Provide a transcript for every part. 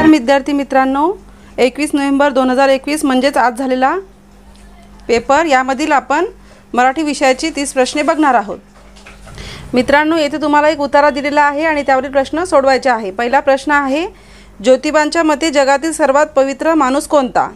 विद्यार्थी मित्रांनो, 21 नोव्हेंबर 2021 म्हणजेच आज झालेला पेपर, यामधील आपण मराठी विषयाची 30 प्रश्ने बघणार आहोत। मित्रांनो, येथे तुम्हाला एक उतारा दिलेला आहे आणि त्यावरील प्रश्न सोडवायचे आहे। पहिला प्रश्न आहे, ज्योतिबांच्या मते जगातील सर्वात पवित्र माणूस कोणता?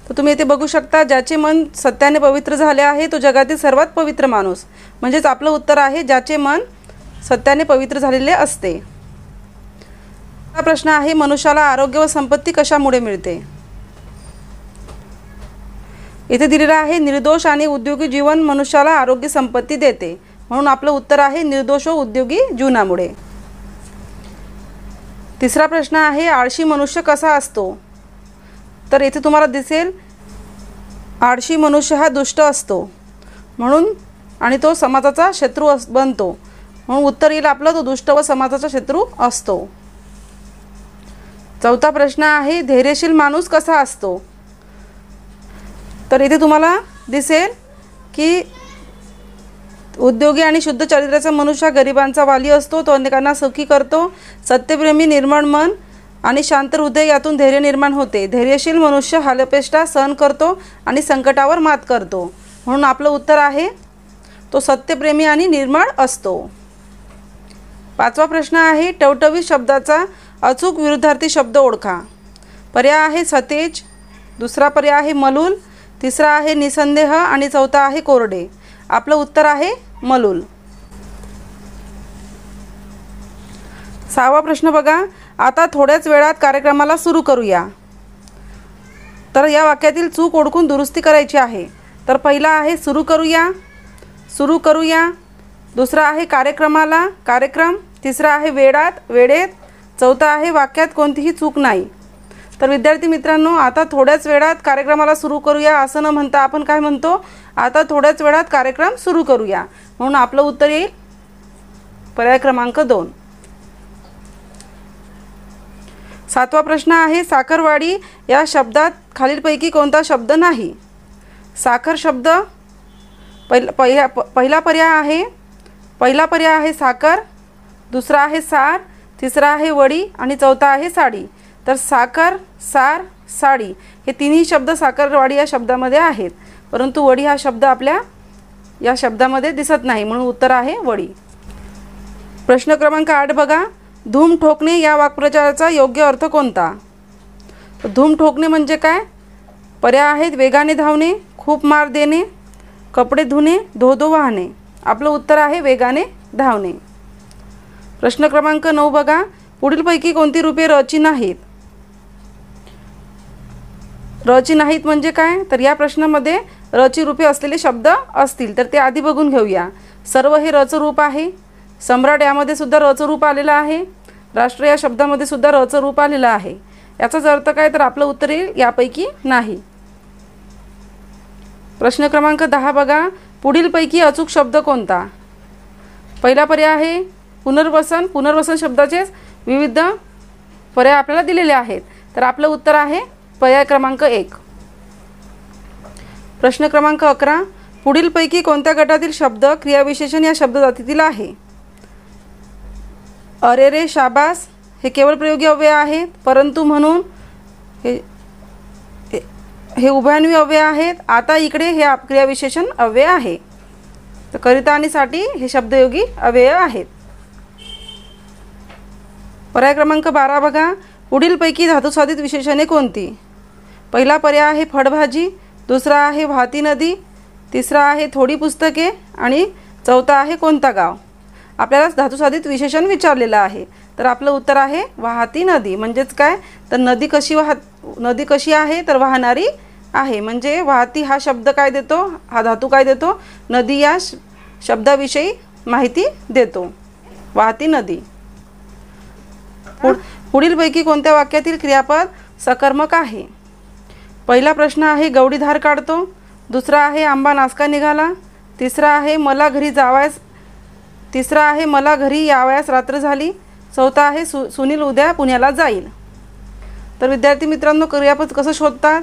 तर तुम्ही येथे बघू शकता, ज्याचे मन सत्याने पवित्र झाले आहे तो जगातील सर्वात पवित्र माणूस, म्हणजेच आपलं उत्तर आहे ज्याचे मन सत्याने पवित्र झालेले असते। हा प्रश्न आहे, मनुष्याला आरोग्य व संपत्ती कशामुळे मिळते? इथे दिलेला आहे, निर्दोष आणि उद्योगी जीवन मनुष्याला आरोग्य संपत्ती देते, म्हणून आपलं उत्तर आहे निर्दोष व उद्योगी जीवनामुळे। तिसरा प्रश्न आहे, आळशी मनुष्य कसा असतो? तर इथे तुम्हाला दिसेल, आळशी मनुष्य हा दुष्ट असतो म्हणून, आणि तो समाजाचा शत्रू बनतो, म्हणून उत्तर येईल आपलं तो दुष्ट व समाजाचा शत्रू असतो। चौथा प्रश्न आहे, धैर्यशील माणूस कसा असतो? तर इथे तुम्हाला दिसेल की उद्योगी आणि शुद्ध चरित्राचा मनुष्य गरिबांचा वाली असतो, तो अनेकांना सुखी करतो, सत्यप्रेमी निर्मळ मन आणि शांत हृदय यातून धैर्य निर्माण होते। धैर्यशील मनुष्य हालअपेष्टा सहन करतो आणि संकटावर मात करतो, म्हणून आपलं उत्तर आहे तो सत्यप्रेमी आणि निर्मळ असतो। पाचवा प्रश्न आहे, टवटवीत शब्दाचा अचूक विरुद्धार्थी शब्द ओळखा। पर्याय आहे सतेज, दुसरा पर्याय आहे मलूल, तिसरा आहे निसंदेह आणि चौथा आहे कोरडे। आपलं उत्तर आहे मलूल। सहावा प्रश्न बघा, आता थोड्याच वेळात कार्यक्रमाला सुरू करूया। तर या वाक्यातील चूक ओळखून दुरुस्ती करायची आहे। तर पहिला आहे सुरू करूया, सुरू करूया, दुसरा आहे कार्यक्रमाला, कार्यक्रम, तिसरा आहे वेळात, वेळेत, चौथा आहे वाक्यात कोणतीही चूक नाही। तर विद्यार्थी मित्रांनो, आता थोड्याच वेळात कार्यक्रमाला सुरू करूया असं न म्हणता आपण काय म्हणतो, आता थोड्याच वेळात कार्यक्रम सुरू करूया, म्हणून आपलं उत्तर येईल पर्याय क्रमांक 2। सातवा प्रश्न आहे, साखरवाडी या शब्दात खालीलपैकी कोणता शब्द नाही? साखर शब्द पहिला पर्याय आहे साखर, दुसरा आहे सार, तिसरा आहे वडी आणि चौथा आहे साडी। तर साखर, सार, साडी हे तिन्ही शब्द साखरवाडी या शब्दामध्ये आहेत, परंतु वडी हा शब्द आपल्या या शब्दामध्ये दिसत नाही, म्हणून उत्तर आहे वडी। प्रश्न क्रमांक 8 बघा, धूम ठोकणे या वाक्प्रचाराचा योग्य अर्थ कोणता? धूम ठोकणे म्हणजे काय? पर्याय आहेत वेगाने धावणे, खूप मार देणे, कपडे धुणे, धो धो वाहणे। आपलं उत्तर आहे वेगाने धावणे। प्रश्न क्रमांक 9 बघा, पुढीलपैकी कोणती रूपे रची नाहीत? रची नाहीत म्हणजे काय? तर या प्रश्नामध्ये रची रूपे असलेले शब्द असतील, तर ते आधी बघून घेऊया। सर्व हे रचं रूप आहे, सम्राट यामध्ये सुद्धा रचं रूप आलेलं आहे, राष्ट्र या शब्दामध्ये सुद्धा रचं रूप आलेलं आहे। याचाच अर्थ काय? तर आपलं उत्तर येईल यापैकी नाही। प्रश्न क्रमांक 10 बघा, पुढीलपैकी अचूक शब्द कोणता? पहिला पर्याय आहे पुनर्वसन, पुनर्वसन शब्दाचे विविध पर्याय आपल्याला दिलेले आहेत, तर आपलं उत्तर आहे पर्याय क्रमांक 1। प्रश्न क्रमांक 11, पुढीलपैकी कोणत्या गटातील शब्द क्रियाविशेषण या शब्दजातीतील आहे? अरे रे, शाबास हे केवळ प्रयोगी अव्यय आहेत, परंतु म्हणून हे उभयान्वी अव्यय आहेत, आता इकडे हे क्रियाविशेषण अव्यय आहे, तर करिता आणि साठी हे शब्दयोगी अव्यय आहेत। पर्याय क्रमांक 12 बघा, पुढीलपैकी धातुसाधित विशेषणे कोणती? पहिला पर्याय आहे फळभाजी, दुसरा आहे वाहती नदी, तिसरा आहे थोडी पुस्तके आणि चौथा आहे कोणता गाव? आपल्याला धातुसाधित विशेषण विचारलेलं आहे, तर आपलं उत्तर आहे वाहती नदी। म्हणजेच काय? तर नदी कशी आहे? तर वाहणारी आहे, म्हणजे वाहती हा शब्द काय देतो, हा धातू काय देतो? नदी या शब्दाविषयी माहिती देतो, वाहती नदी। पुढीलपैकी कोणत्या वाक्यातील क्रियापद सकर्मक आहे? पहिला प्रश्न आहे गवडी धार काढतो, दुसरा आहे आंबा नासका निघाला, तिसरा आहे मला घरी यावयास रात्र झाली, चौथा आहे सुनील उद्या पुण्याला जाईल। तर विद्यार्थी मित्रांनो, क्रियापद कसं शोधतात?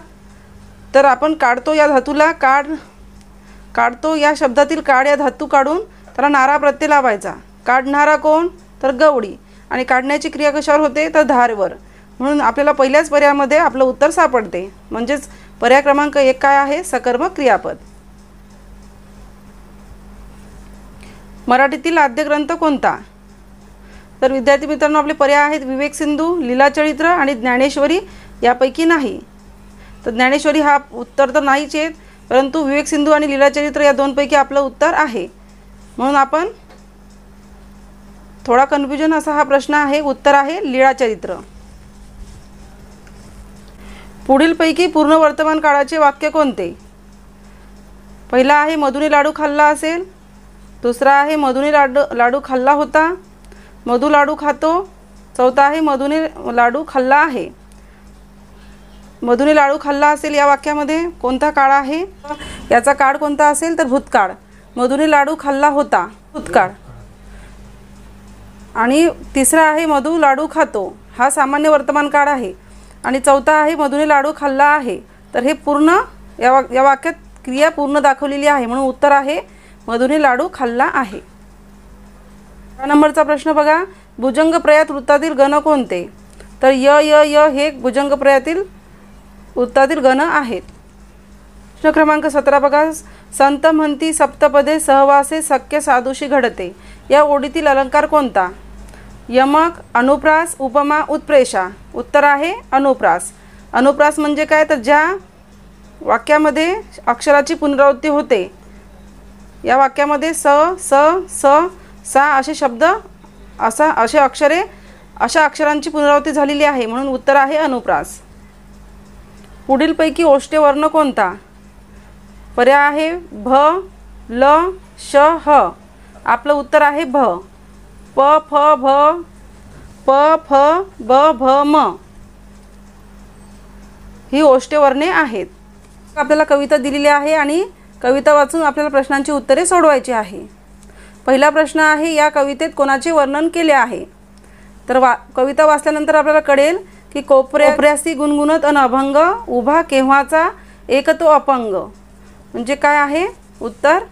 तर आपण काढतो या धातूला काढतो या शब्दातील काढ या धातू काढून त्याला नारा प्रत्यय लावायचा. काढणारा कोण? तर गवळी. आणि काढण्याची क्रिया कशावर होते? तर धारवर. म्हणून आपल्याला पहिल्याच पर्यायामध्ये आपलं उत्तर सापडते. म्हणजेच पर्याय क्रमांक 1 काय आहे? सकर्मक क्रियापद. मराठीतील आद्य ग्रंथ कोणता? तर विद्यार्थी मित्रांनो, आपले पर्याय आहेत विवेक सिंधू, लीलाचरित्र आणि ज्ञानेश्वरी. यापैकी नाही. तर ज्ञानेश्वरी हा उत्तर तर नाहीच आहे, परंतु विवेक सिंधू आणि लीलाचरित्र या दोनपैकी आपलं उत्तर आहे. म्हणून आपण थोडा कन्फ्युजन असा हा प्रश्न आहे. उत्तर आहे लीळाचरित्र. पुढीलपैकी पूर्ण वर्तमान काळाचे वाक्य कोणते? पहिला आहे मधुने लाडू खाल्ला असेल. दुसरा आहे मधुने लाडू खाल्ला होता. मधु लाडू खातो. चौथा आहे मधुने लाडू खाल्ला आहे. मधुने लाडू खाल्ला असेल या वाक्यामध्ये कोणता काळ आहे? याचा काळ कोणता असेल? तर भूतकाळ. मधुने लाडू खाल्ला होता, भूतकाळ. आणि तिसरा आहे मधु लाडू खातो, हा सामान्य वर्तमान काळ आहे. आणि चौथा आहे मधुने लाडू खाल्ला आहे. तर हे पूर्ण या वाक्यात क्रिया पूर्ण दाखवलेली आहे. म्हणून उत्तर आहे मधुने लाडू खाल्ला आहे. 4 नंबरचा प्रश्न बघा. भुजंगप्रयात वृत्तातील गण कोणते? तर य य य हे भुजंगप्रयातील वृत्तातील गण आहेत. प्रश्न क्रमांक 17 बघा. संत म्हणती सप्तपदे सहवासे सख्य साधूशी घडते. या ओढीतील अलंकार कोणता? यमक, अनुप्रास, उपमा, उत्प्रेषा. उत्तर आहे अनुप्रास. अनुप्रास म्हणजे काय? तर ज्या वाक्यामध्ये अक्षराची पुनरावृत्ती होते, या वाक्यामध्ये स स स सा असे शब्द अशा अक्षरांची पुनरावृत्ती झालेली आहे. म्हणून उत्तर आहे अनुप्रास. पुढीलपैकी ओष्ठ्य वर्ण कोणता? पर्याय आहे भ, ल, श, ह. आपलं उत्तर आहे भ. प, फ, भ, प, फ, ब, भ, म ही ओष्ठ्य वर्णे आहेत. आपल्याला कविता दिलेली आहे आणि कविता वाचून आपल्याला प्रश्नांची उत्तरे सोडवायची आहे. पहिला प्रश्न आहे या कवितेत कोणाचे वर्णन केले आहे? तर कविता वाचल्यानंतर आपल्याला कळेल की कोपऱ्यासी गुणगुणत अन अभंग उभा केव्हाचा एक तो अपंग. म्हणजे काय आहे? उत्तर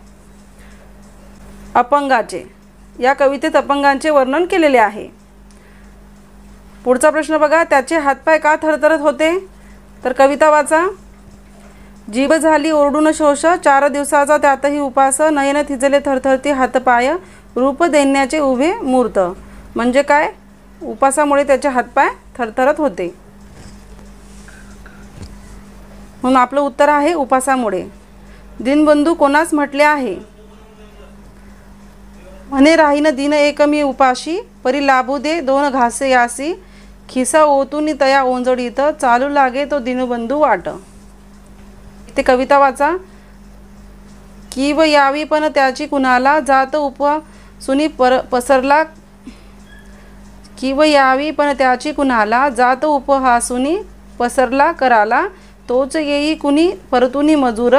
अपंगाचे. या कवितेत अपंगांचे वर्णन केलेले आहे. पुढचा प्रश्न बघा. त्याचे हातपाय का थरथरत होते? तर कविता वाचा. जीभ झाली ओरडून शोष 4 दिवसाचा त्यातही उपास नयन थिजले थरथरती हातपाय रूप दैन्याचे उभे मूर्त. म्हणजे काय? उपासामुळे त्याचे हातपाय थरथरत होते. म्हणून आपलं उत्तर आहे उपासामुळे. दीनबंधू कोणास म्हटले आहे? म्हणे राहीन दिन एक मी उपाशी परी लाभू दे 2 घासे यासी खिसा ओतून तया ओंजडीत चालू लागे तो दीनबंधू वाट. इथे कविता वाचा. किव यावी पण त्याची कुणाला जात उपसुनी पसरला. किव यावी पण त्याची कुणाला जात उपहासुनी पसरला कराला तोच येई कुणी परतुनी मजूर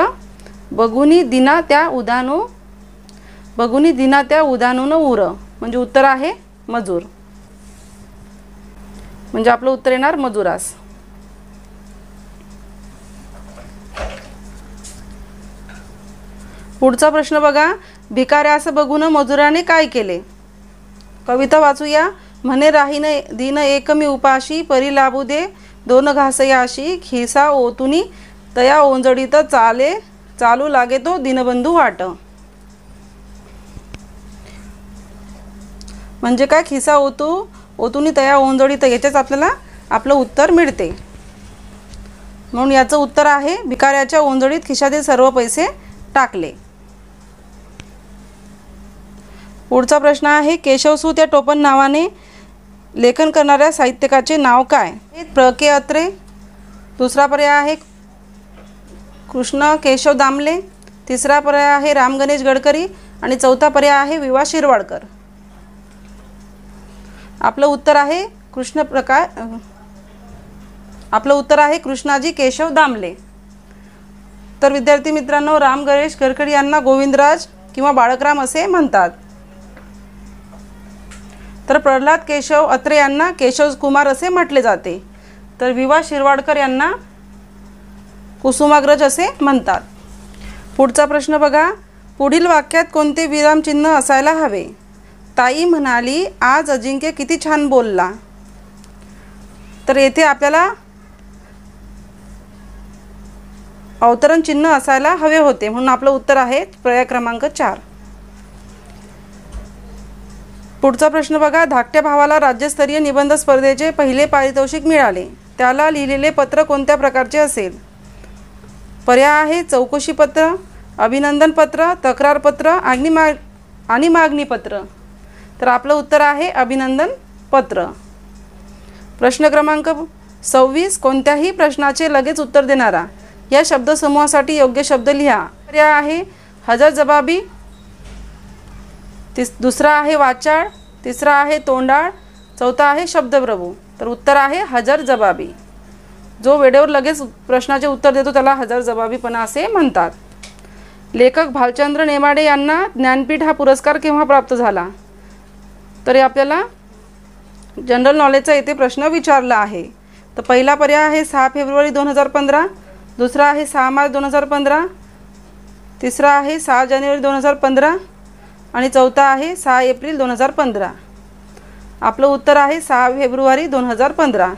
बघुनी दिना त्या उदानून उर. म्हणजे उत्तर आहे मजूर. म्हणजे आपलं उत्तर येणार मजुरास. पुढचा प्रश्न बघा. भिकाऱ्यास बघून मजुराने काय केले? कविता वाचूया. म्हणे राहीन दिन एक मी उपाशी परी लाभू दे 2 घास याशी खिसा ओतुनी तया ओंजडीत चालू लागे तो दीनबंधू वाट. म्हणजे काय? खिसा ओतुनी तया ओंजडीत याच्याच आपल्याला आपलं उत्तर मिळते. म्हणून याचं उत्तर आहे भिकाऱ्याच्या ओंजडीत खिशातील सर्व पैसे टाकले. पुढचा प्रश्न आहे. केशवसूत या टोपण नावाने लेखन करणाऱ्या साहित्यकाचे नाव काय? प्र के अत्रे. दुसरा पर्याय आहे कृष्ण केशव दामले. तिसरा पर्याय आहे राम गणेश गडकरी. आणि चौथा पर्याय आहे विवा शिरवाडकर. आपलं उत्तर आहे कृष्णाजी केशव दामले. तर विद्यार्थी मित्रांनो, राम गणेश गडकरी यांना गोविंदराज किंवा बाळकराम असे म्हणतात. तर प्रल्हाद केशव अत्रे यांना केशव कुमार असे म्हटले जाते. तर विवा शिरवाडकर यांना कुसुमाग्रज असे म्हणतात. पुढचा प्रश्न बघा, पुढील वाक्यात कोणते विरामचिन्ह असायला हवे? ताई म्हणाली, आज अजिंक्य किती छान बोलला. तर येथे आपल्याला अवतरण चिन्ह असायला हवे होते, म्हणून आपलं उत्तर आहे पर्याय क्रमांक 4. पुढचा प्रश्न बघा, धाकट्या भावाला राज्यस्तरीय निबंध स्पर्धेचे पहिले पारितोषिक मिळाले. त्याला लिहिलेले पत्र कोणत्या प्रकारचे असेल? पर्याय आहे चौकशी पत्र, अभिनंदन पत्र, तक्रार पत्र आणि मागणी पत्र. तर आपलं उत्तर आहे अभिनंदन पत्र. प्रश्न क्रमांक 26, कोणत्याही प्रश्नाचे लगेच उत्तर देणारा या शब्दसमूहासाठी योग्य शब्द लिहा. पर्याय आहे हजरजबाबी, दुसरा आहे वाचाळ, तिसरा आहे तोंडाळ, चौथा आहे शब्दप्रभू. तर उत्तर आहे हजरजबाबी. जो वेळेवर लगेच प्रश्नाचे उत्तर देतो त्याला हजरजबाबीपणा असे म्हणतात. लेखक भालचंद्र नेमाडे यांना ज्ञानपीठ हा पुरस्कार केव्हा प्राप्त झाला? तर आपल्याला जनरल नॉलेजचा येथे प्रश्न विचारला आहे. तर पहिला पर्याय आहे 6 फेब्रुवारी 2015, दुसरा आहे 6 मार्च 2015, तिसरा आहे 6 जानेवारी 2015 आणि चौथा आहे 6 एप्रिल 2015. आपलं उत्तर आहे 6 फेब्रुवारी 2015.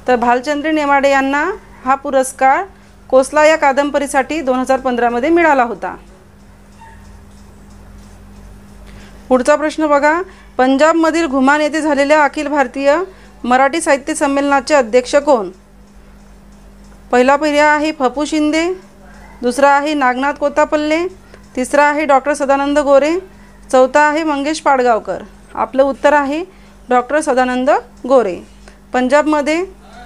तर भालचंद्र नेमाडे यांना हा पुरस्कार कोसला या कादंबरीसाठी 2015 मिळाला होता. पुढचा प्रश्न बघा, पंजाबमधील घुमान येथे झालेल्या अखिल भारतीय मराठी साहित्य संमेलनाचे अध्यक्ष कोण? पहिला पर्याय आहे पपू शिंदे, दुसरा आहे नागनाथ कोत्तापल्ले, तिसरा आहे डॉक्टर सदानंद गोरे, चौथा आहे मंगेश पाडगावकर. आपलं उत्तर आहे डॉक्टर सदानंद गोरे. पंजाबमध्ये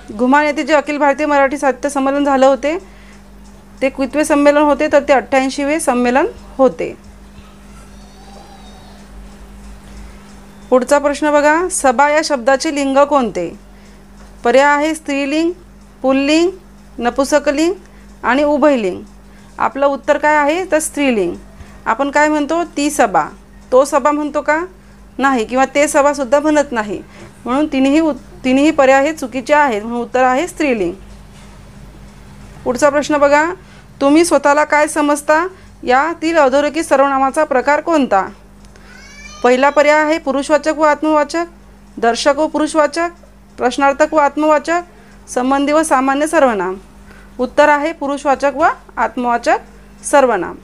घुमान येथे जे अखिल भारतीय मराठी साहित्य संमेलन झालं होते ते कितवे संमेलन होते? तर ते 88वे संमेलन होते. पुढचा प्रश्न बघा, सभा या शब्दाचे लिंग कोणते? पर्याय आहे स्त्रीलिंग, पुल्लिंग, नपुंसकलिंग आणि उभयलिंग. आपलं उत्तर काय आहे? तर स्त्रीलिंग. आपण काय म्हणतो? ती सभा, तो सभा म्हणतो का? नाही, किंवा ते सभासुद्धा म्हणत नाही. म्हणून तिन्ही पर्याय हे चुकीचे आहेत, म्हणून उत्तर आहे स्त्रीलिंग. पुढचा प्रश्न बघा, तुम्ही स्वतःला काय समजता यातील अधोरेखित सर्वनामाचा प्रकार कोणता? पहिला पर्याय आहे पुरुषवाचक व आत्मवाचक, दर्शक व पुरुषवाचक, प्रश्नार्थक व आत्मवाचक, संबंधी व सामान्य सर्वनाम. उत्तर आहे पुरुषवाचक व आत्मवाचक सर्वनाम.